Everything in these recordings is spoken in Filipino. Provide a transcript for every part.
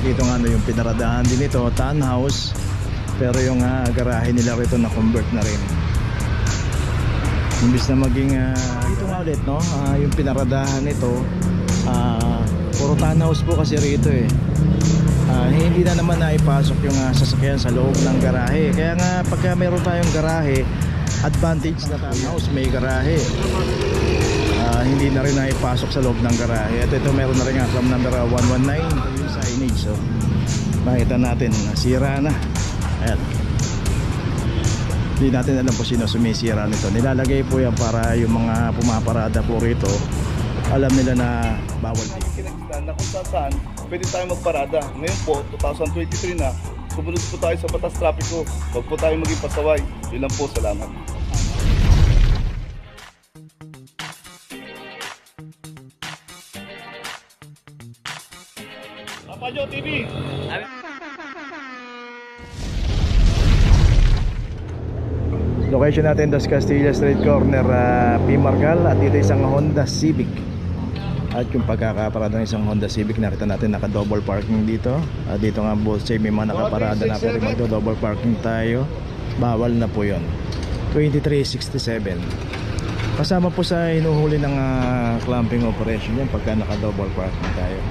Dito nga yung pinaradahan din ito, townhouse, pero yung garahe nila rito na convert na rin. Imbis na maging dito nga ulit, no? Yung pinaradahan nito, puro townhouse po kasi rito eh. Hindi na naman naipasok yung sasakyan sa loob ng garahe. Kaya nga pagka meron tayong garahe, advantage na townhouse may garahe. Hindi na rin naipasok sa loob ng garahe. At ito meron na rin nga claim number 119 yung signage. So makita natin sira na. Ayan, hindi natin alam po sino sumisira nito. Nilalagay po yan para yung mga pumaparada po rito alam nila na bawal. Na kung saan pwede tayo magparada. Ngayon po 2023 na, sumunod po tayo sa batas trapiko. Huwag po tayo maging pasaway. Yun lang po, salamat. Papajo TV. Location natin Dos Castillas Street Corner, P. Margal. At dito isang Honda Civic. At yung pagkakaparada ng isang Honda Civic, nakita natin naka double parking dito. Dito nga both say may mga nakaparada na, pero magdo double parking tayo, bawal na po yon. 2367 kasama po sa hinuhuli ng clamping operation yan pagka naka double parking tayo.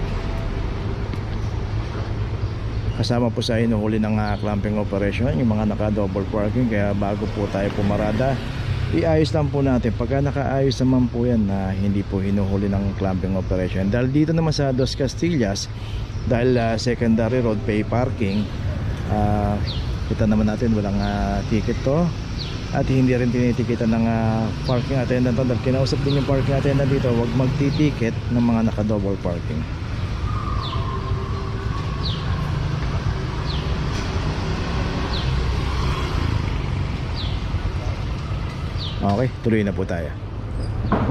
Kasama po sa hinuhuli ng clamping operation yung mga naka double parking. Kaya bago po tayo pumarada, iayos lang po natin. Pagka nakaayos naman po yan, na hindi po hinuhuli ng clamping operation. Dahil dito naman sa Dos Castillas, dahil secondary road pay parking, kita naman natin walang ticket to. At hindi rin tinitikitan ng parking attendant. Dahil kinausap din yung parking attendant dito, huwag magtitiket ng mga naka double parking. Okay, tuloy na po tayo.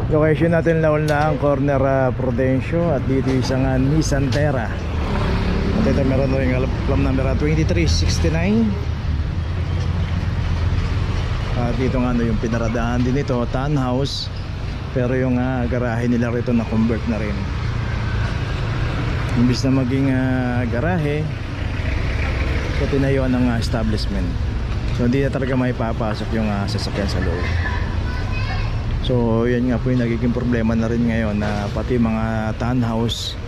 Location natin Laon-Laang corner, Prudencio. At dito isang Nissan Terra. At ito meron rin claim number 2369. Dito nga yung pinaradahan din ito, townhouse, pero yung garahe nila rito na convert na rin. Imbis na maging garahe, so tinayuan ng establishment. So hindi na talaga may papasok yung sasakyan sa loob. So yan nga po yung nagiging problema na rin ngayon, na pati mga townhouse,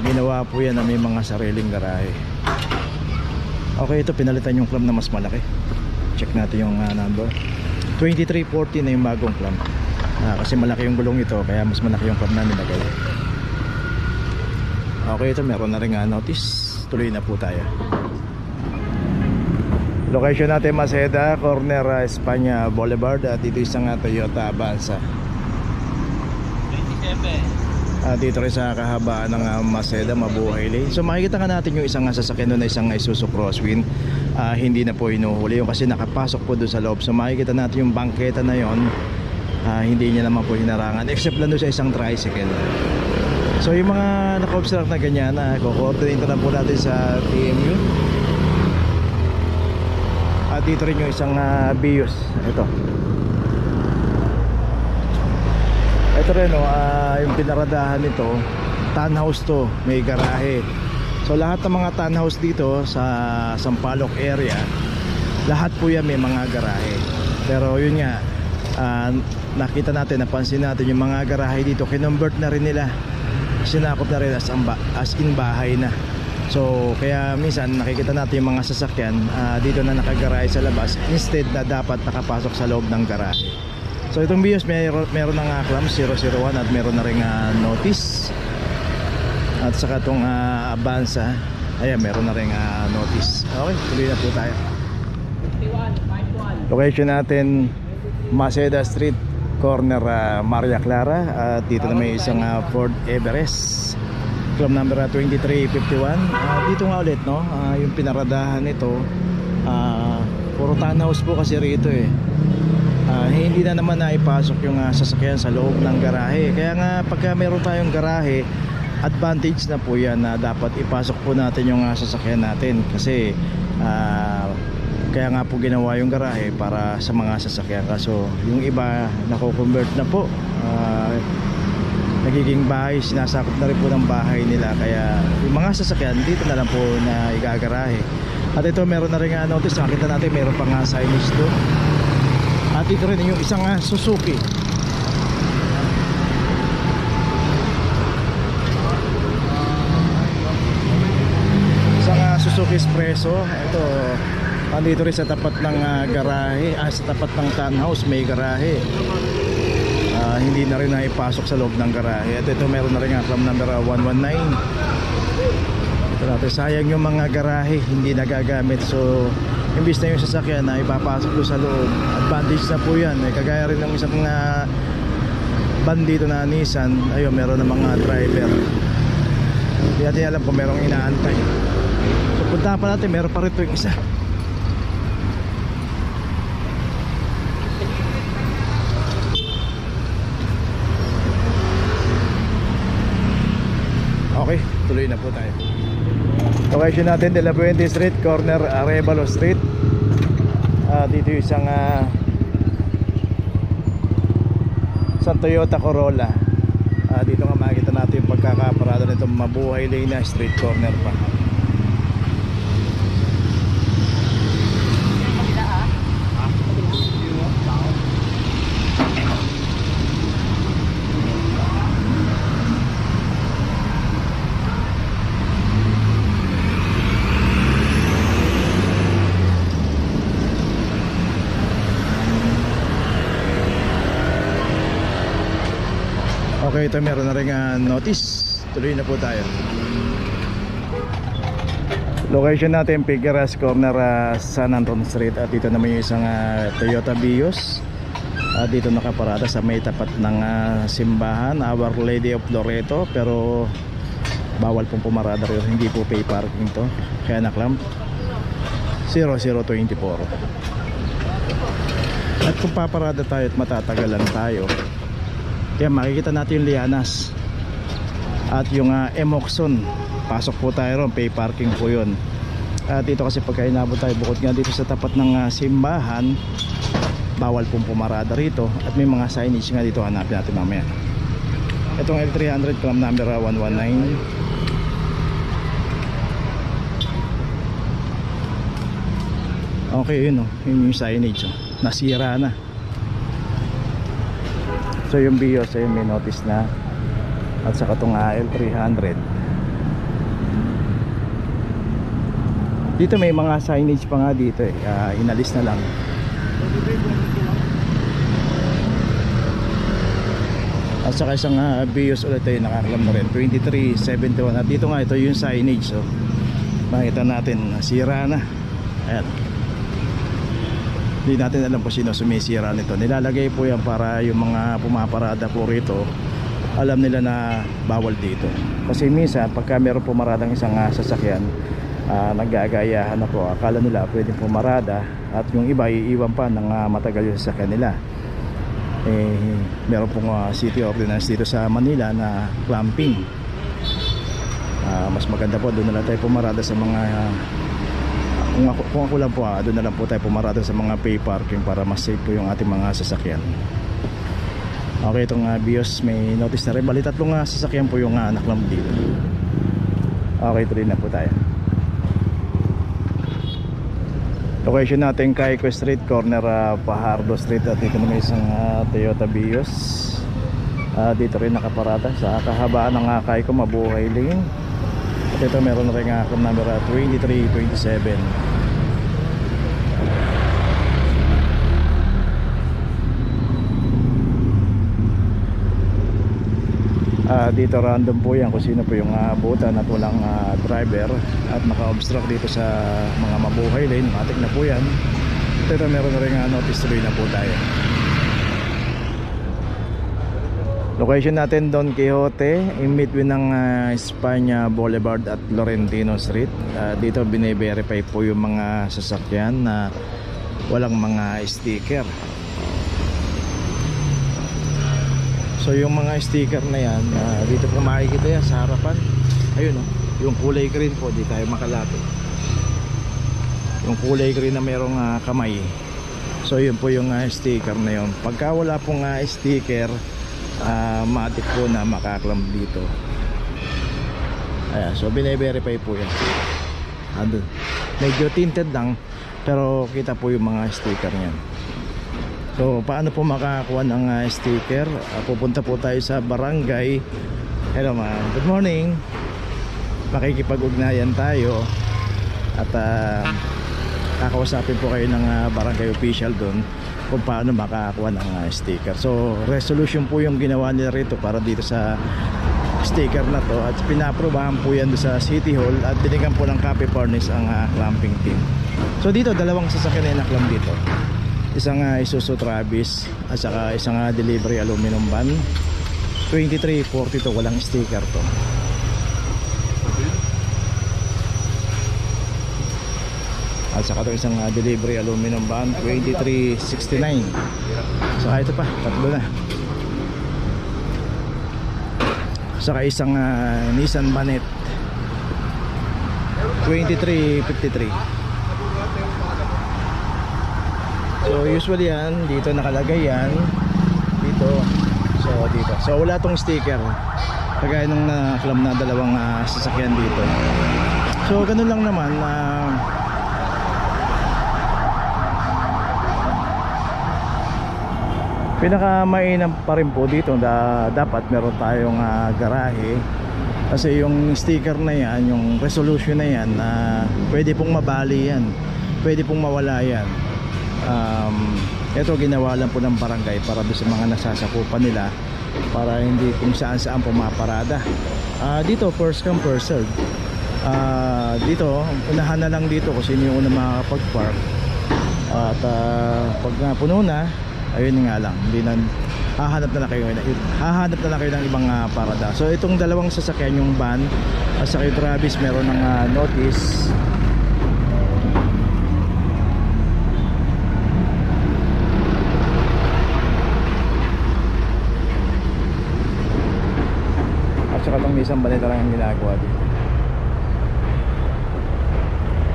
ginawa po yan na may mga sariling garahe. Okay, ito pinalitan yung clamp na mas malaki. Check natin yung number 2340 na yung bagong clamp. Kasi malaki yung gulong ito, kaya mas malaki yung clamp na nilagay. Okay, ito meron na rin notice. Tuloy na po tayo. Location natin Maseda, corner Espanya Boulevard. At dito isang Toyota Avanza 27. Dito rin sa kahabaan ng Maseda, Mabuhay Lane. So makikita ka natin yung isang sasakyan doon na isang Isuzu Crosswind. Hindi na po hinuhuli yung kasi nakapasok po doon sa loob. So makikita natin yung bangketa na yon, hindi niya naman po hinarangan, except lang doon sa isang tricycle. So yung mga naka-observe na ganyan, ko-coordinate ko na po natin sa TMU. At dito rin yung isang Bios. Ito rin yung pinaradahan nito, townhouse to, may garahe. So lahat ng mga townhouse dito sa Sampaloc area, lahat po yan may mga garahe. Pero yun nga, nakita natin, napansin natin yung mga garahe dito, kinonvert na rin nila, sinakop na rin as in bahay na. So kaya minsan nakikita natin yung mga sasakyan dito na nakagarahe sa labas, instead na dapat nakapasok sa loob ng garahe. So itong Bios meron ng clamp 001 at meron na rin notice. At saka itong Avanza, ayan, meron na rin notice. Okay, tuloy na po tayo. 51. Location natin Maseda Street, corner Maria Clara. At dito na may isang Ford Everest, claim number 2351. Dito nga ulit, no? Yung pinaradahan nito, puro townhouse po kasi rito eh. Hindi na naman naipasok yung sasakyan sa loob ng garahe. Kaya nga pagka meron tayong garahe, advantage na po yan na dapat ipasok po natin yung sasakyan natin. Kasi kaya nga po ginawa yung garahe para sa mga sasakyan. Kaso yung iba nako-convert na po. nagiging bahay, sinasakop na rin po ng bahay nila, kaya yung mga sasakyan dito na lang po na igagarahe. At ito meron na rin nga notice, nakita natin meron pa nga signage doon. At ito rin yung isang Suzuki. Isang Suzuki Espresso. Ito nandito rin sa tapat ng garahe, sa tapat ng townhouse may garahe. Hindi na rin naipasok sa loob ng garahe. At ito meron na rin nga from number 119. Ito natin, sayang yung mga garahe hindi nagagamit, so imbis na yung sasakyan na ipapasok doon sa loob, advantage na po yan. Kagaya rin ng isang van dito na Nissan, ayun meron ng mga driver, hindi natin alam kung merong inaantay. So punta pa natin, meron pa rito yung isa. Okay, tuloy na po tayo. Location natin, De La Puente Street, corner Arevalo Street. Dito yung isang Toyota Corolla. Dito nga makikita natin yung pagkakaparada nitong Mabuhay Lane na street corner pa. Okay, ito meron na rin notice. Tuloy na po tayo. Location natin, Figueras, corner San Anton Street. At dito naman yung isang Toyota Vios. Dito nakaparada sa may tapat ng simbahan, Our Lady of Loreto. Pero bawal pong pumarada rin, hindi po pay parking to. Kaya naklam 0024. At kung paparada tayo at matatagalan tayo, kaya makikita natin yung Lianas at yung Emoxon. Pasok po tayo ron, pay parking po yun. At dito kasi pagka inabot tayo, bukod nga dito sa tapat ng simbahan, bawal pong pumarada rito. At may mga signage nga dito, hanapin natin mamaya. Itong L300 club number 119. Okay, yun yun yung signage nasira na. So yung Vios ay may notice na. At saka itong L300. Dito may mga signage pa nga dito inalis na lang. At saka isang Vios ulit ay nakakalam na rin, 2371. At dito nga ito yung signage. So makita natin nasira na. Ayan. Hindi natin alam po sino sumisira nito. Nilalagay po yan para yung mga pumaparada po rito, alam nila na bawal dito. Kasi minsan pagka meron pumaradang isang sasakyan, naggagayahan na po, akala nila pwedeng pumarada, at yung iba iiwan pa ng matagal yung sasakyan nila. Meron pong city ordinance dito sa Manila na clamping. Mas maganda po doon na lang tayo pumarada sa mga kung ako lang po, doon na lang po tayo pumarada sa mga pay parking para mas safe po yung ating mga sasakyan. Okay, itong Vios may notice na rin. Bali tatlong sasakyan po yung naklam dito. Okay, tuloy na po tayo. Location natin, Caico Street, corner Fajardo Street. At dito naman isang Toyota Vios. Dito rin nakaparada sa kahabaan ng Caico Mabuhay Lane. At ito meron rin akong number 2327. Dito random po yan kung sino po yung butan at walang driver at naka-obstruct dito sa mga Mabuhay Lane. Matik na po yan. At ito meron rin notice, tuloy na po tayo. Location natin, Don Quixote, in between ng Espanya Boulevard at Laurentino Street. Dito bine-verify po yung mga sasakyan na walang mga sticker. So yung mga sticker na yan, dito po makikita yan sa harapan. Ayun yung kulay green po, di tayo makalapit. Yung kulay green na merong kamay. So yun po yung sticker na yun. Pagka wala pong sticker, matik po na makaklam dito. Ayan, so bine-verify po yan. Andun. Medyo tinted lang, pero kita po yung mga sticker niyan. So paano po makakakuha ng sticker? Pupunta po tayo sa barangay. Hello ma'am, good morning. Makikipag-ugnayan tayo at kakausapin po kayo ng barangay official doon kung paano makakakuha ng sticker. So resolution po yung ginawa nila rito para dito sa sticker na to, at pinaprobahan po yan sa City Hall at binigyan po ng copy furnace ang clamping team. So dito dalawang sasakyan na naklam dito, isang Isuzu Travis at saka isang delivery aluminum van 2342, walang sticker to. At saka itong isang delivery aluminum van 2369. So ito pa, tatlo na. Saka isang Nissan Manet 2353. So usually yan, dito nakalagay yan, dito. So dito. So wala tong sticker. Kagaya nung naklam na dalawang sasakyan dito. So ganun lang naman. Pinakamainam pa rin po dito na dapat meron tayong garahe, kasi yung sticker na yan, yung resolution na yan, pwede pong mabali yan, pwede pong mawala yan. Ito ginawa lang po ng barangay para doon sa mga nasasakupan nila, para hindi kung saan saan pumaparada. Dito first come first serve. Dito unahan na lang dito kung sino yung una makakapag-park, at pag puno na, ayun nga lang, hindi na hahanap na lang kayo ng ibang parada. So itong dalawang sasakyan, yung van at saka yung Travis, meron ng notice. At saka itong Nissan Baneta lang yung ginagawa dito.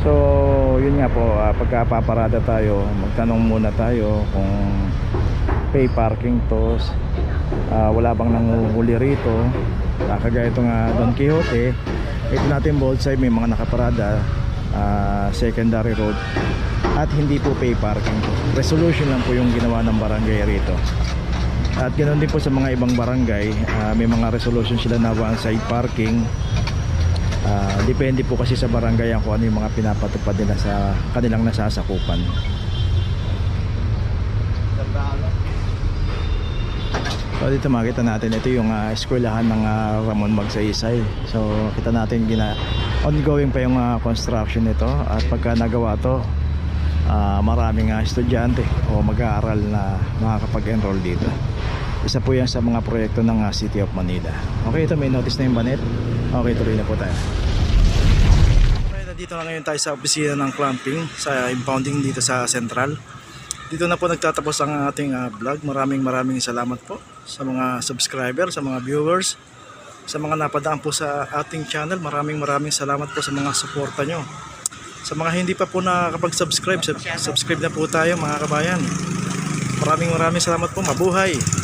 So yun nga po, pagkapaparada tayo, magtanong muna tayo kung pay parking to, wala bang nanguhuli rito. Kagaya itong Don Quixote, ito natin both side may mga nakaparada, secondary road, at hindi po pay parking. Resolution lang po yung ginawa ng barangay rito. At ganoon din po sa mga ibang barangay, may mga resolution sila na one side parking. Depende po kasi sa barangay kung ano yung mga pinapatupad nila sa kanilang nasasakupan. So dito makita natin, ito yung eskwelahan ng Ramon Magsaysay. So kita natin ongoing pa yung construction nito, at pagka nagawa to, maraming estudyante o mag-aaral na makakapag-enroll dito. Isa po yan sa mga proyekto ng City of Manila. Okay, ito may notice na yung banet. Okay, tuloy na po tayo. Okay, nandito na ngayon tayo sa opisina ng clamping, sa impounding dito sa Central. Dito na po nagtatapos ang ating vlog. Maraming salamat po sa mga subscriber, sa mga viewers, sa mga napadaan po sa ating channel. Maraming salamat po sa mga suporta nyo. Sa mga hindi pa po nakakapag-subscribe, subscribe na po tayo mga kabayan. Maraming salamat po. Mabuhay!